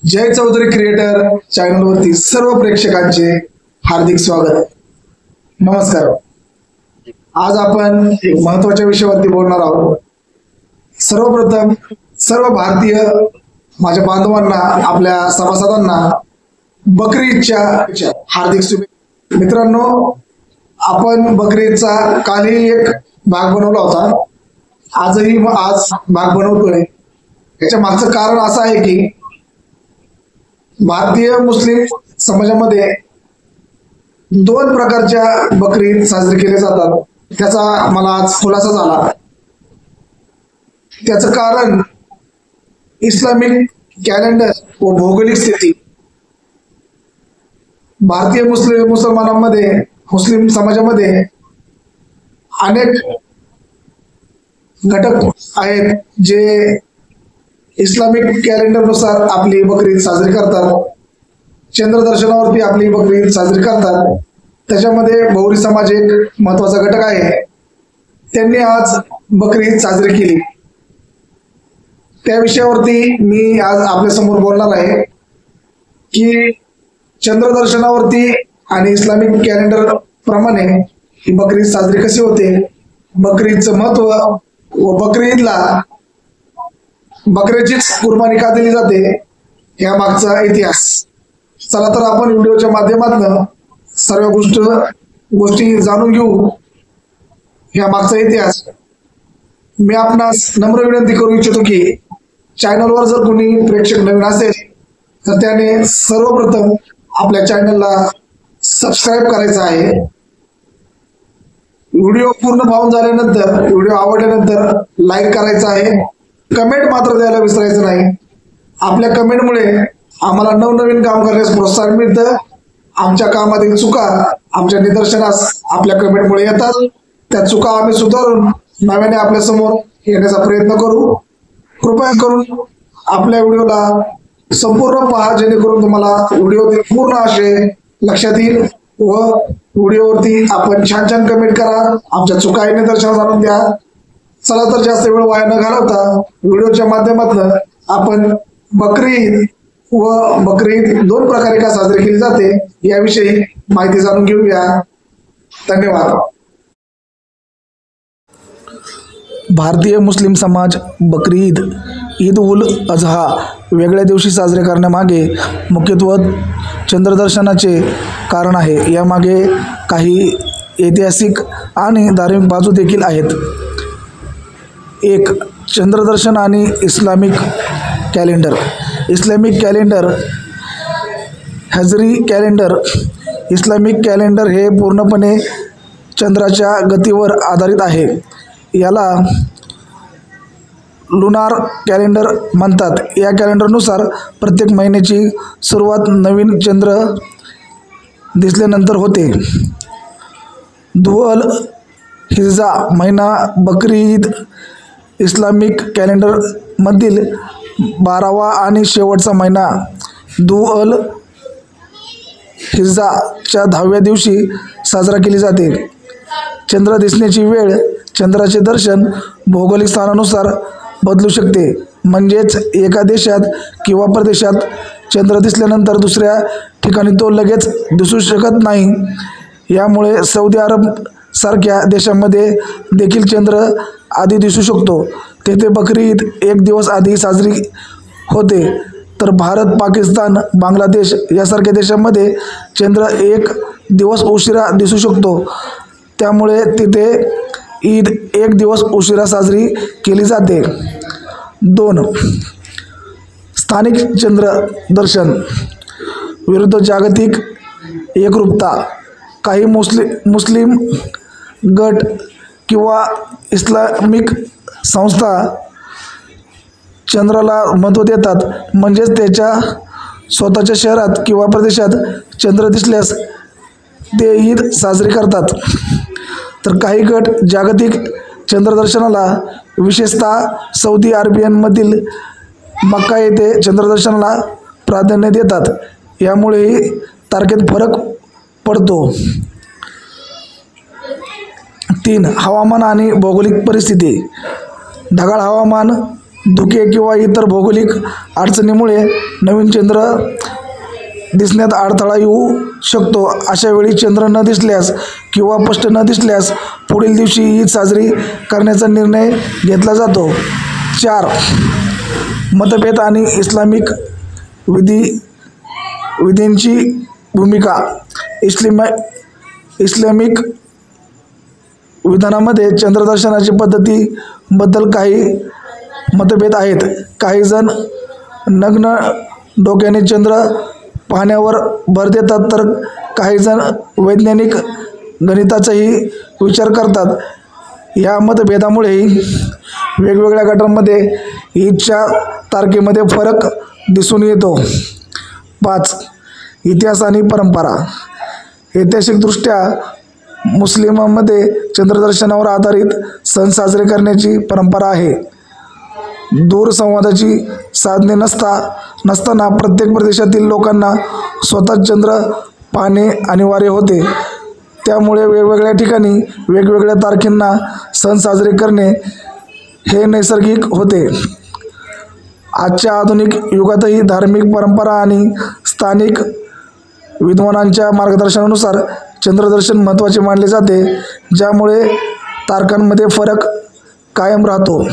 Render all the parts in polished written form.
जय Chaudhari creator चॅनलवरती सर्व प्रेक्षकांचे हार्दिक स्वागत. नमस्कार. आज आपण एक महत्त्वाच्या विषयावरती बोलणार आहोत. सर्वप्रथम सर्व भारतीय माझ्या बांधवांना, आपल्या सभासदांना बकरी ईदच्या हार्दिक शुभेच्छा. मित्रांनो, आपण बकरी ईदचा कालही एक भाग बनवला होता, आज भाग बनवतोय. याच्या मागचं कारण असं आहे की भारतीय मुस्लिम समाजामध्ये दोन प्रकारच्या बकरी ईद साजरी केले जातात. त्याचा मला आज खुलासा झाला. त्याचं कारण इस्लामिक कॅलेंडर व भौगोलिक स्थिती. भारतीय मुस्लिम समाजामध्ये अनेक घटक आहेत जे इस्लामिक कॅलेंडर नुसार आपली बकरी ईद साजरी करतात. चंद्रदर्शनावरती आपली बकरी ईद साजरी करतात. त्याच्यामध्ये बहुरी समाज एक महत्वाचा घटक आहे. त्यांनी आज बकरी ईद साजरी केली. त्या विषयावरती मी आज आपल्या समोर बोलणार आहे की चंद्रदर्शनावरती आणि इस्लामिक कॅलेंडर प्रमाणे ही बकरी ईद साजरी कशी होते, बकरी ईदचं महत्व व बकरी ईदला बकऱ्याचीच कुर्बानी का दिली जाते या मागचा इतिहास. चला तर आपण व्हिडिओच्या माध्यमातून सर्व गोष्टी जाणून घेऊ. या मागचा इतिहास. मी आपणास नम्र विनंती करू इच्छितो की चॅनलवर जर कोणी प्रेक्षक नवीन असेल तर त्याने सर्वप्रथम आपल्या चॅनलला सबस्क्राईब करायचं आहे. व्हिडिओ पूर्ण पाहून झाल्यानंतर, व्हिडिओ आवडल्यानंतर लाईक करायचा आहे. कमेंट मात्र द्यायला विसरायचं नाही. आपल्या कमेंटमुळे आम्हाला नवनवीन काम करण्यास प्रोत्साहन मिळतं. आमच्या कामातील चुका आमच्या निदर्शनास आपल्या कमेंटमुळे येतात. त्या चुका आम्ही सुधारून नव्याने आपल्या समोर येण्याचा प्रयत्न करू. कृपया करून आपल्या व्हिडिओला संपूर्ण पहा, जेणेकरून तुम्हाला व्हिडिओतील पूर्ण आशय लक्षात येईल व व्हिडिओवरती आपण छान छान कमेंट करा. आमच्या चुका हे निदर्शनास आणून द्या. चला तर जास्त वेळ वाया न घालवता व्हिडिओच्या माध्यमातून आपण बकरी ईद व बकरी ईद दोन प्रकारे का साजरी केली जाते याविषयी माहिती जाणून घेऊया. धन्यवाद. भारतीय मुस्लिम समाज बकरी ईद, ईद उल अजहा वेगळ्या दिवशी साजरे करण्यामागे मुख्यत्वे चंद्रदर्शनाचे कारण आहे. यामागे काही ऐतिहासिक आणि धार्मिक बाजू देखील आहेत. एक, चंद्रदर्शन आणि इस्लामिक कॅलेंडर. इस्लामिक कॅलेंडर, हजरी कॅलेंडर. इस्लामिक कॅलेंडर हे पूर्णपणे चंद्राच्या गतीवर आधारित आहे. याला लुनार कॅलेंडर म्हणतात. या कॅलेंडरनुसार प्रत्येक महिन्याची सुरुवात नवीन चंद्र दिसल्यानंतर होते. धुअल हिज्जा महिना बकरी ईद इस्लामिक कॅलेंडरमधील 12वा आणि शेवटचा महिना. धुअल हिज्जाच्या 10व्या दिवशी साजरा केली जाते. चंद्र दिसण्याची वेळ चंद्राचे दर्शन भौगोलिक स्थानानुसार बदलू शकते. म्हणजेच एका देशात किंवा प्रदेशात चंद्र दिसल्यानंतर दुसऱ्या ठिकाणी तो लगेच दिसू शकत नाही. यामुळे सौदी अरब सारख्या देशांमध्ये देखील चंद्र आधी दिसू शकतो. तेथे बकरी ईद एक दिवस आधी साजरी होते. तर भारत, पाकिस्तान, बांगलादेश यासारख्या देशांमध्ये चंद्र एक दिवस उशिरा दिसू शकतो. त्यामुळे तिथे ईद एक दिवस उशिरा साजरी केली जाते. 2, स्थानिक चंद्रदर्शन विरुद्ध जागतिक एकरूपता. काही मुस्लिम गट किंवा इस्लामिक संस्था चंद्राला महत्त्व देतात. म्हणजेच त्याच्या स्वतःच्या शहरात किंवा प्रदेशात चंद्र दिसल्यास ते ईद साजरी करतात. तर काही गट जागतिक चंद्रदर्शनाला, विशेषतः सौदी अरेबियामधील मक्का येथे चंद्रदर्शनाला प्राधान्य देतात. यामुळेही तारखेत फरक पडतो. 3, हवामान आणि भौगोलिक परिस्थिती. ढगाळ हवामान, धुके किंवा इतर भौगोलिक अडचणीमुळे नवीन चंद्र दिसण्यात अडथळा येऊ शकतो. अशा वेळी चंद्र न दिसल्यास किंवा स्पष्ट न दिसल्यास पुढील दिवशी ईद साजरी करण्याचा निर्णय घेतला जातो. 4. मतभेद आणि इस्लामिक विधींची भूमिका. इस्लामिक विधानामध्ये चंद्रदर्शनाची पद्धतीबद्दल काही मतभेद आहेत. काही जण नग्न डोक्याने चंद्र पाहण्यावर भर देतात, तर काही जण वैज्ञानिक गणिताचाही विचार करतात. या मतभेदामुळेही वेगवेगळ्या गटांमध्ये ईदच्या तारखेमध्ये फरक दिसून येतो. 5. इतिहास आणि परंपरा. ऐतिहासिकदृष्ट्या मुस्लिमांमध्ये चंद्रदर्शनावर आधारित सण साजरे करण्याची परंपरा आहे. दूरसंवादाची साधने नसताना प्रत्येक प्रदेशातील लोकांना स्वतः चंद्र पाहणे अनिवार्य होते. त्यामुळे वेगवेगळ्या ठिकाणी वेगवेगळ्या तारखांना सण साजरे करणे हे नैसर्गिक होते. आजच्या आधुनिक युगातही धार्मिक परंपरा आणि स्थानिक विद्वानांच्या मार्गदर्शनानुसार चंद्रदर्शन महत्त्वाचे मानले जाते, ज्यामुळे तारखांमध्ये फरक कायम राहतो.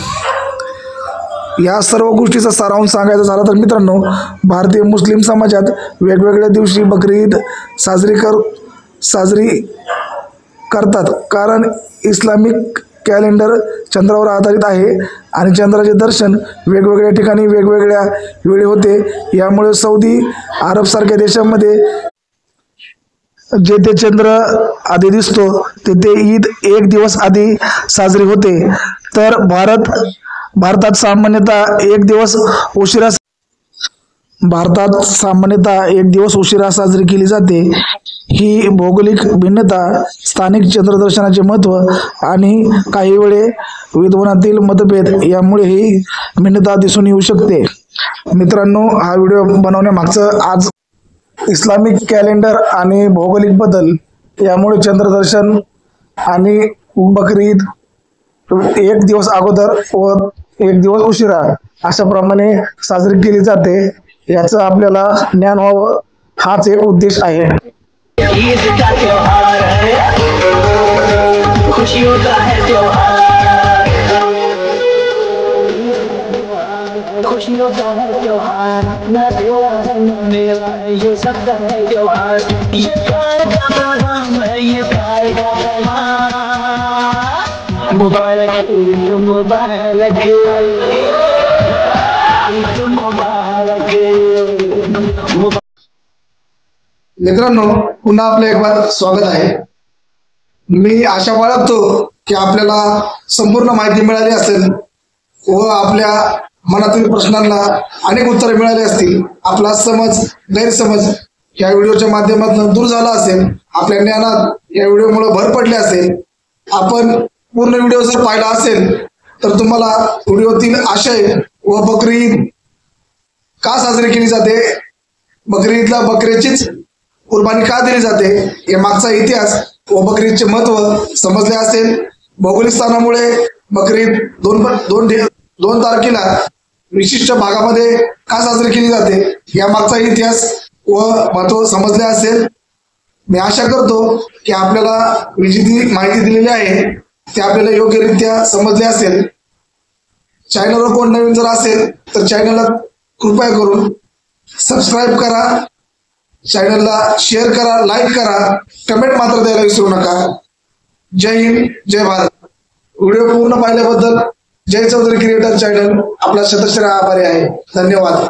या सर्व गोष्टीचा सारांश सांगायचा झाला तर मित्रांनो, भारतीय मुस्लिम समाजात वेगवेगळ्या दिवशी बकरी ईद साजरी करतात, कारण इस्लामिक कॅलेंडर चंद्रावर आधारित आहे आणि चंद्राचे दर्शन वेगवेगळ्या ठिकाणी वेगवेगळ्या वेळी होते. यामुळे सौदी अरबसारख्या देशांमध्ये जेथे चंद्र आधी दिसतो तेथे ईद 1 दिवस आधी साजरी होते, तर भारतात सामान्यतः एक दिवस उशिरा साजरी केली जाते. ही भौगोलिक भिन्नता, स्थानिक चंद्रदर्शनाचे महत्त्व आणि काही वेळे विद्वानातील मतभेद यामुळे ही भिन्नता दिसून येऊ शकते. मित्रांनो, हा व्हिडिओ बनवण्यामागचं आज इस्लामिक कॅलेंडर आणि भौगोलिक बदल यामुळे चंद्रदर्शन आणि बकरी ईद 1 दिवस अगोदर व 1 दिवस उशिरा अशाप्रमाणे साजरी केली जाते, याचं आपल्याला ज्ञान व्हावं हाच एक उद्देश आहे. ईद का त्योहार है, खुशियों का है त्योहार, खुशियों का है त्योहार, ना त्योहार ना मेरा है, ये सबका है त्योहार, ये प्यार का पैगाम है, ये प्यार का पैगाम. मुबारक ईद मुबारक ईद मुबारक. मित्रांनो, पुन्हा आपलं एक बार स्वागत आहे. मी आशा बाळगतो की आपल्याला संपूर्ण माहिती मिळाली असेल व आपल्या मनातील प्रश्नांना अनेक उत्तरे मिळाली असतील. आपला गैरसमज या व्हिडिओच्या माध्यमातून दूर झाला असेल. आपल्या ज्ञानात या व्हिडिओमुळे भर पडली असेल. आपण पूर्ण व्हिडिओ जर पाहिला असेल तर तुम्हाला व्हिडिओतील आशय व बकरी ईद का साजरी केली जाते, बकरी ईदला बकरीचीच कुर्बानी का दिली जाते, या मागचा इतिहास व बकरी ईदचे महत्त्व समजले असेल. भौगोलिक स्थानामुळे बकरी ईद दोन तारखेला विशिष्ट भागामध्ये का साजरी केली जाते, या मागचा इतिहास व महत्त्व समजले असेल. मी आशा करतो की आपल्याला जी माहिती दिलेली आहे ते आपल्याला योग्यरित्या समजले असेल. चॅनलवर कोण नवीन जर असेल तर चॅनलला कृपया करून सबस्क्राईब करा, चॅनलला शेअर करा, लाईक करा, कमेंट मात्र द्यायला विसरू नका. जय हिंद, जय भारत. व्हिडिओ पूर्ण पाहिल्याबद्दल जय चौधरी क्रिएटर चॅनल आपला शतशः आभारी आहे. धन्यवाद.